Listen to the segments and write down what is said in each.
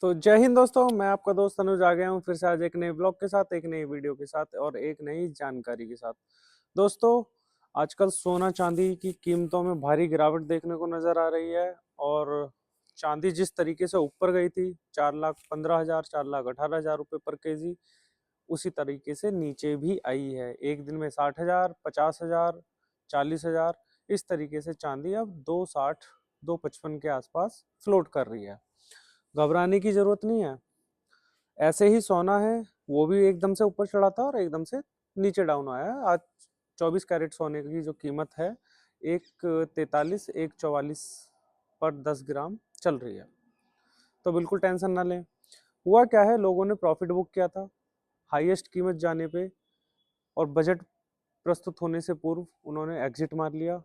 तो जय हिंद दोस्तों, मैं आपका दोस्त अनुज आ गया हूँ फिर से आज एक नए ब्लॉग के साथ, एक नई वीडियो के साथ और एक नई जानकारी के साथ। दोस्तों, आजकल सोना चांदी की कीमतों में भारी गिरावट देखने को नजर आ रही है और चांदी जिस तरीके से ऊपर गई थी 4,15,000 4,18,000 रुपये पर केजी, उसी तरीके से नीचे भी आई है। एक दिन में 60,000, 50,000, 40,000, इस तरीके से चांदी अब 260 255 के आसपास फ्लोट कर रही है। घबराने की जरूरत नहीं है। ऐसे ही सोना है, वो भी एकदम से ऊपर चढ़ा था और एकदम से नीचे डाउन आया है। आज 24 कैरेट सोने की जो कीमत है, 1,43 1,44 पर 10 ग्राम चल रही है। तो बिल्कुल टेंशन ना लें। हुआ क्या है, लोगों ने प्रॉफिट बुक किया था हाईएस्ट कीमत जाने पे और बजट प्रस्तुत होने से पूर्व उन्होंने एग्जिट मार लिया,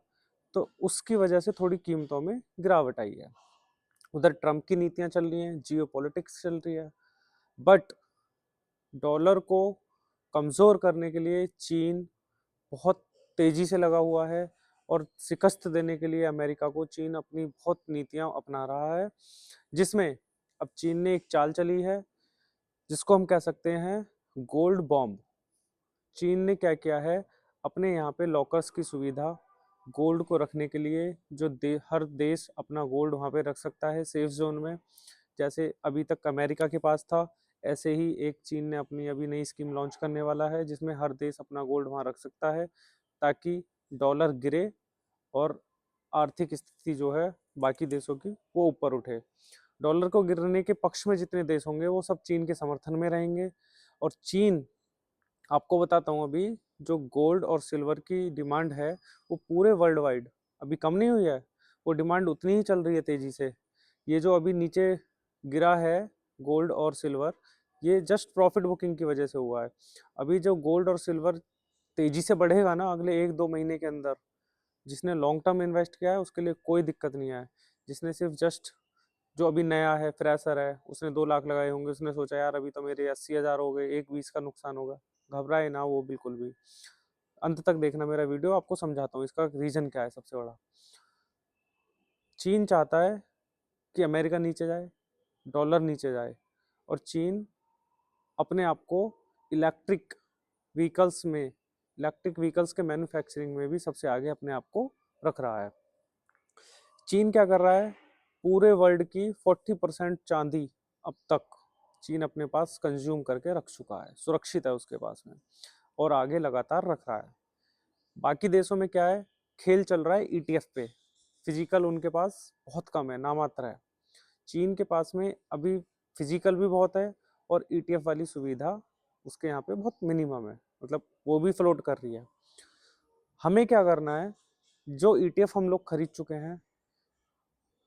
तो उसकी वजह से थोड़ी कीमतों में गिरावट आई है। उधर ट्रम्प की नीतियां चल रही हैं, जियो पॉलिटिक्स चल रही है, बट डॉलर को कमज़ोर करने के लिए चीन बहुत तेजी से लगा हुआ है और शिकस्त देने के लिए अमेरिका को चीन अपनी बहुत नीतियां अपना रहा है, जिसमें अब चीन ने एक चाल चली है जिसको हम कह सकते हैं गोल्ड बॉम्ब। चीन ने क्या किया है, अपने यहाँ पे लॉकर्स की सुविधा गोल्ड को रखने के लिए, जो हर देश अपना गोल्ड वहाँ पे रख सकता है सेफ जोन में। जैसे अभी तक अमेरिका के पास था, ऐसे ही एक चीन ने अपनी अभी नई स्कीम लॉन्च करने वाला है जिसमें हर देश अपना गोल्ड वहाँ रख सकता है, ताकि डॉलर गिरे और आर्थिक स्थिति जो है बाकी देशों की वो ऊपर उठे। डॉलर को गिरने के पक्ष में जितने देश होंगे वो सब चीन के समर्थन में रहेंगे। और चीन, आपको बताता हूँ, अभी जो गोल्ड और सिल्वर की डिमांड है वो पूरे वर्ल्ड वाइड अभी कम नहीं हुई है, वो डिमांड उतनी ही चल रही है तेजी से। ये जो अभी नीचे गिरा है गोल्ड और सिल्वर, ये जस्ट प्रॉफिट बुकिंग की वजह से हुआ है। अभी जो गोल्ड और सिल्वर तेजी से बढ़ेगा ना अगले 1-2 महीने के अंदर, जिसने लॉन्ग टर्म इन्वेस्ट किया है उसके लिए कोई दिक्कत नहीं है। जिसने सिर्फ जस्ट, जो अभी नया है, फ्रेशर है, उसने 2 लाख लगाए होंगे, उसने सोचा यार अभी तो मेरे 80,000 हो गए, 1,20 का नुकसान होगा, घबराए ना वो बिल्कुल भी। अंत तक देखना मेरा वीडियो, आपको समझाता हूँ इसका रीजन क्या है। सबसे बड़ा, चीन चाहता है कि अमेरिका नीचे जाए, डॉलर नीचे जाए, और चीन अपने आप को इलेक्ट्रिक व्हीकल्स के मैन्युफैक्चरिंग में भी सबसे आगे अपने आप को रख रहा है। चीन क्या कर रहा है, पूरे वर्ल्ड की 40% चांदी अब तक चीन अपने पास कंज्यूम करके रख चुका है, सुरक्षित है उसके पास में, और आगे लगातार रख रहा है। बाकी देशों में क्या है, खेल चल रहा है ईटीएफ पे। फिजिकल उनके पास बहुत कम है, नामात्र है। चीन के पास में अभी फिजिकल भी बहुत है और ईटीएफ वाली सुविधा उसके यहाँ पे बहुत मिनिमम है, मतलब वो भी फ्लोट कर रही है। हमें क्या करना है, जो ईटीएफ हम लोग खरीद चुके हैं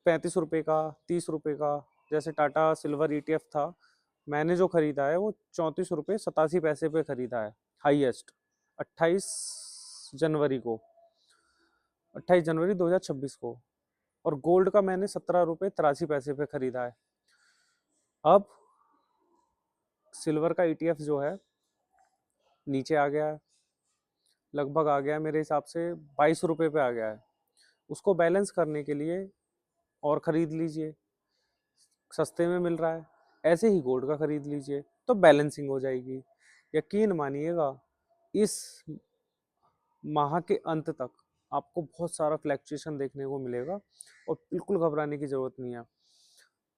35 रुपए का, 30 रुपए का, जैसे टाटा सिल्वर ईटीएफ था, मैंने जो खरीदा है वो 34 रुपये 87 पैसे पे खरीदा है हाईएस्ट, 28 जनवरी को, 28 जनवरी 2026 को। और गोल्ड का मैंने 17 रुपये 83 पैसे पे खरीदा है। अब सिल्वर का ईटीएफ जो है नीचे आ गया है, लगभग आ गया मेरे हिसाब से 22 रुपये पे आ गया है। उसको बैलेंस करने के लिए और खरीद लीजिए, सस्ते में मिल रहा है। ऐसे ही गोल्ड का खरीद लीजिए तो बैलेंसिंग हो जाएगी। यकीन मानिएगा, इस माह के अंत तक आपको बहुत सारा फ्लैक्चुएशन देखने को मिलेगा और बिल्कुल घबराने की जरूरत नहीं है।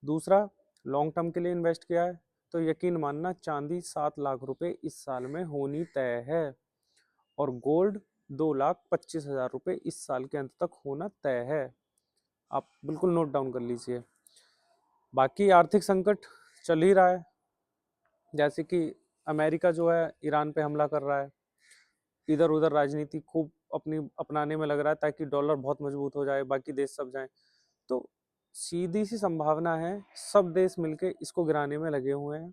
दूसरा, लॉन्ग टर्म के लिए इन्वेस्ट किया है तो यकीन मानना चांदी 7 लाख रुपए इस साल में होनी तय है और गोल्ड 2,25,000 रुपये इस साल के अंत तक होना तय है। आप बिल्कुल नोट डाउन कर लीजिए। बाकी आर्थिक संकट चल ही रहा है, जैसे कि अमेरिका जो है ईरान पे हमला कर रहा है, इधर उधर राजनीति खूब अपनी अपनाने में लग रहा है ताकि डॉलर बहुत मजबूत हो जाए, बाकी देश सब जाएं। तो सीधी सी संभावना है सब देश मिलके इसको गिराने में लगे हुए हैं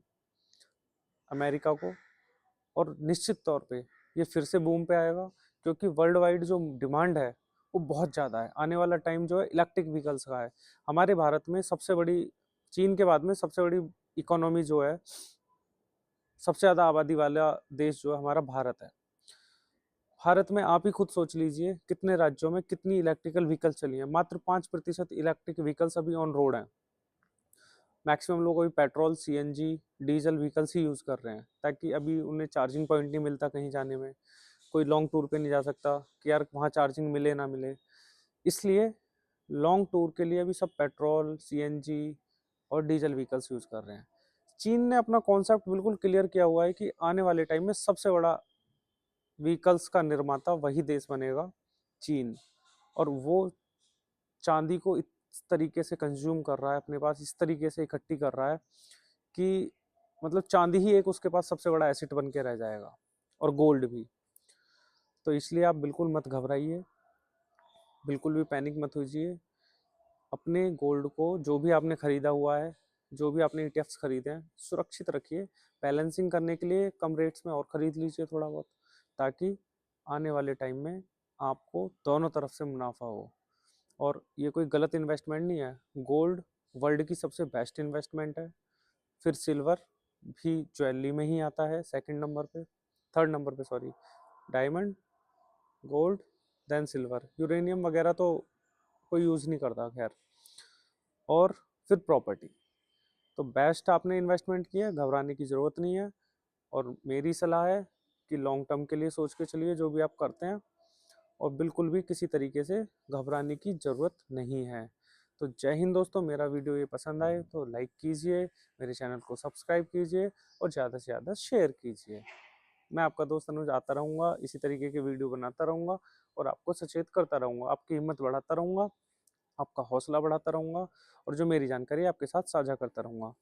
अमेरिका को, और निश्चित तौर पे ये फिर से बूम पे आएगा, क्योंकि वर्ल्ड वाइड जो डिमांड है वो बहुत ज़्यादा है। आने वाला टाइम जो है इलेक्ट्रिक व्हीकल्स का है। हमारे भारत में सबसे बड़ी, चीन के बाद में सबसे बड़ी इकोनॉमी जो है, सबसे ज़्यादा आबादी वाला देश जो है हमारा भारत है। भारत में आप ही खुद सोच लीजिए कितने राज्यों में कितनी इलेक्ट्रिकल व्हीकल्स चली हैं, मात्र 5% इलेक्ट्रिक व्हीकल्स अभी ऑन रोड हैं। मैक्सिमम लोग अभी पेट्रोल, सीएनजी, डीजल व्हीकल्स ही यूज़ कर रहे हैं, ताकि अभी उन्हें चार्जिंग पॉइंट नहीं मिलता कहीं जाने में, कोई लॉन्ग टूर पे नहीं जा सकता कि यार वहाँ चार्जिंग मिले ना मिले। इसलिए लॉन्ग टूर के लिए अभी सब पेट्रोल, सीएनजी और डीजल व्हीकल्स यूज़ कर रहे हैं। चीन ने अपना कॉन्सेप्ट बिल्कुल क्लियर किया हुआ है कि आने वाले टाइम में सबसे बड़ा व्हीकल्स का निर्माता वही देश बनेगा, चीन। और वो चांदी को इस तरीके से कंज्यूम कर रहा है, अपने पास इस तरीके से इकट्ठी कर रहा है कि मतलब चांदी ही एक उसके पास सबसे बड़ा एसेट बन के रह जाएगा, और गोल्ड भी। तो इसलिए आप बिल्कुल मत घबराइए, बिल्कुल भी पैनिक मत होइए। अपने गोल्ड को, जो भी आपने खरीदा हुआ है, जो भी आपने ईटीएफ्स खरीदे हैं, सुरक्षित रखिए। बैलेंसिंग करने के लिए कम रेट्स में और खरीद लीजिए थोड़ा बहुत, ताकि आने वाले टाइम में आपको दोनों तरफ से मुनाफा हो। और ये कोई गलत इन्वेस्टमेंट नहीं है, गोल्ड वर्ल्ड की सबसे बेस्ट इन्वेस्टमेंट है। फिर सिल्वर भी ज्वेलरी में ही आता है सेकंड नंबर पे, थर्ड नंबर पे sorry, diamond, gold, then silver. Uranium वगैरह तो कोई यूज़ नहीं करता खैर। और फिर प्रॉपर्टी। तो बेस्ट आपने इन्वेस्टमेंट किया, घबराने की ज़रूरत नहीं है। और मेरी सलाह है कि लॉन्ग टर्म के लिए सोच के चलिए जो भी आप करते हैं, और बिल्कुल भी किसी तरीके से घबराने की ज़रूरत नहीं है। तो जय हिंद दोस्तों, मेरा वीडियो ये पसंद आए तो लाइक कीजिए, मेरे चैनल को सब्सक्राइब कीजिए और ज़्यादा से ज़्यादा शेयर कीजिए। मैं आपका दोस्त अनुज आता रहूँगा, इसी तरीके के वीडियो बनाता रहूँगा और आपको सचेत करता रहूँगा, आपकी हिम्मत बढ़ाता रहूँगा, आपका हौसला बढ़ाता रहूँगा और जो मेरी जानकारी आपके साथ साझा करता रहूँगा।